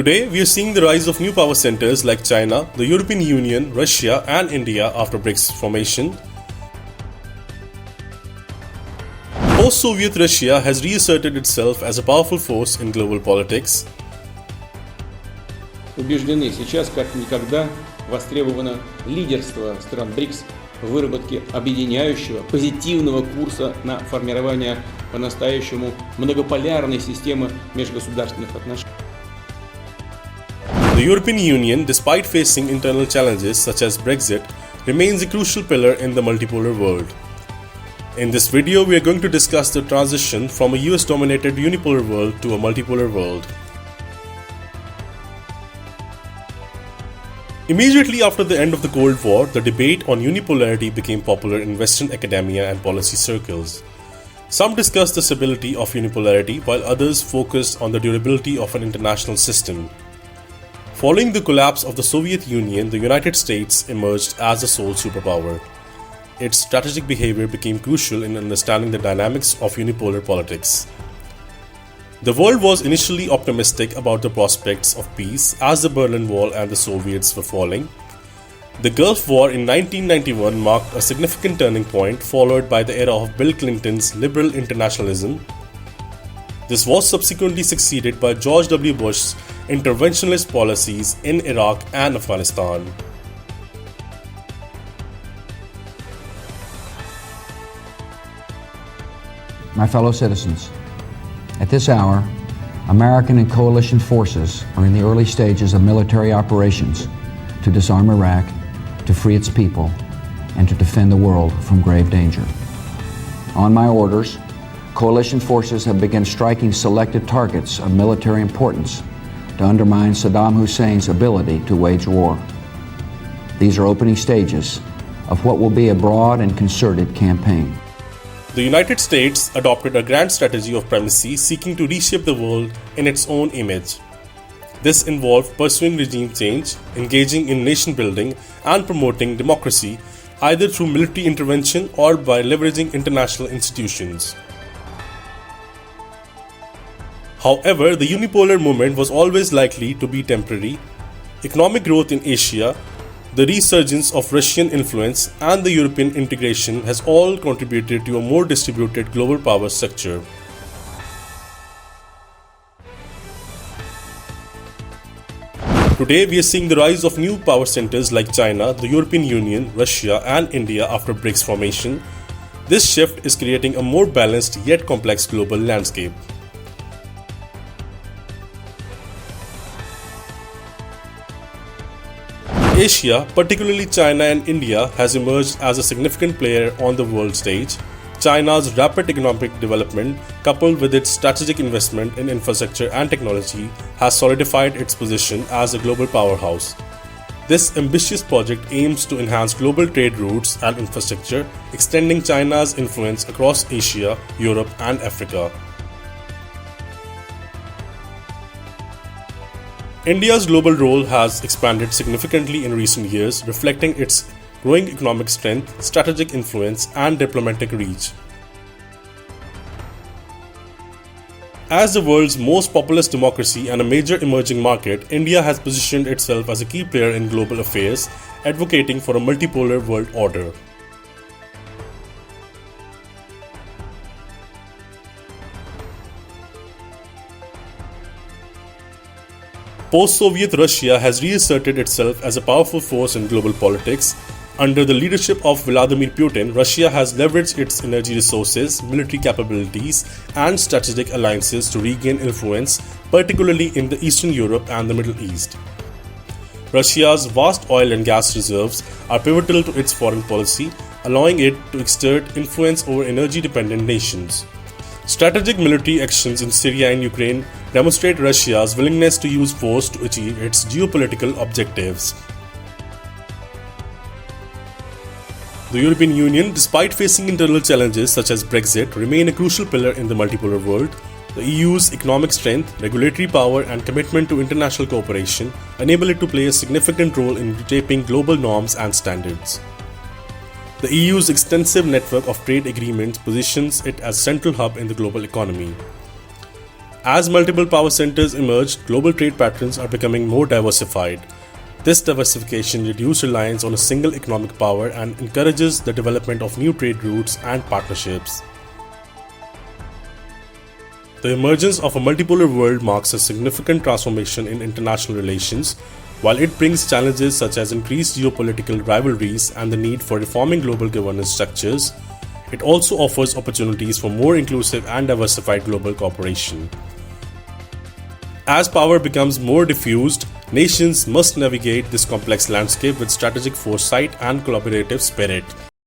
Today, we are seeing the rise of new power centers like China, the European Union, Russia, and India after BRICS formation. Post-Soviet Russia has reasserted itself as a powerful force in global politics. Убеждены, сейчас как никогда востребовано лидерство стран БРИКС в выработке объединяющего, позитивного курса на формирование по-настоящему многополярной системы межгосударственных отношений. The European Union, despite facing internal challenges such as Brexit, remains a crucial pillar in the multipolar world. In this video, we are going to discuss the transition from a US-dominated unipolar world to a multipolar world. Immediately after the end of the Cold War, the debate on unipolarity became popular in Western academia and policy circles. Some discussed the stability of unipolarity, while others focused on the durability of an international system. Following the collapse of the Soviet Union, the United States emerged as the sole superpower. Its strategic behavior became crucial in understanding the dynamics of unipolar politics. The world was initially optimistic about the prospects of peace as the Berlin Wall and the Soviets were falling. The Gulf War in 1991 marked a significant turning point, followed by the era of Bill Clinton's liberal internationalism. This was subsequently succeeded by George W. Bush's interventionist policies in Iraq and Afghanistan. My fellow citizens, at this hour, American and coalition forces are in the early stages of military operations to disarm Iraq, to free its people, and to defend the world from grave danger. On my orders, coalition forces have begun striking selected targets of military importance to undermine Saddam Hussein's ability to wage war. These are opening stages of what will be a broad and concerted campaign. The United States adopted a grand strategy of primacy, seeking to reshape the world in its own image. This involved pursuing regime change, engaging in nation building, and promoting democracy, either through military intervention or by leveraging international institutions. However, the unipolar movement was always likely to be temporary. Economic growth in Asia, the resurgence of Russian influence, and the European integration has all contributed to a more distributed global power structure. Today, we are seeing the rise of new power centers like China, the European Union, Russia, and India after BRICS formation. This shift is creating a more balanced yet complex global landscape. Asia, particularly China and India, has emerged as a significant player on the world stage. China's rapid economic development, coupled with its strategic investment in infrastructure and technology, has solidified its position as a global powerhouse. This ambitious project aims to enhance global trade routes and infrastructure, extending China's influence across Asia, Europe, and Africa. India's global role has expanded significantly in recent years, reflecting its growing economic strength, strategic influence, and diplomatic reach. As the world's most populous democracy and a major emerging market, India has positioned itself as a key player in global affairs, advocating for a multipolar world order. Post-Soviet Russia has reasserted itself as a powerful force in global politics. Under the leadership of Vladimir Putin, Russia has leveraged its energy resources, military capabilities, and strategic alliances to regain influence, particularly in the Eastern Europe and the Middle East. Russia's vast oil and gas reserves are pivotal to its foreign policy, allowing it to exert influence over energy-dependent nations. Strategic military actions in Syria and Ukraine demonstrate Russia's willingness to use force to achieve its geopolitical objectives. The European Union, despite facing internal challenges such as Brexit, remain a crucial pillar in the multipolar world. The EU's economic strength, regulatory power, and commitment to international cooperation enable it to play a significant role in shaping global norms and standards. The EU's extensive network of trade agreements positions it as a central hub in the global economy. As multiple power centers emerge, global trade patterns are becoming more diversified. This diversification reduces reliance on a single economic power and encourages the development of new trade routes and partnerships. The emergence of a multipolar world marks a significant transformation in international relations. While it brings challenges such as increased geopolitical rivalries and the need for reforming global governance structures, it also offers opportunities for more inclusive and diversified global cooperation. As power becomes more diffused, nations must navigate this complex landscape with strategic foresight and collaborative spirit.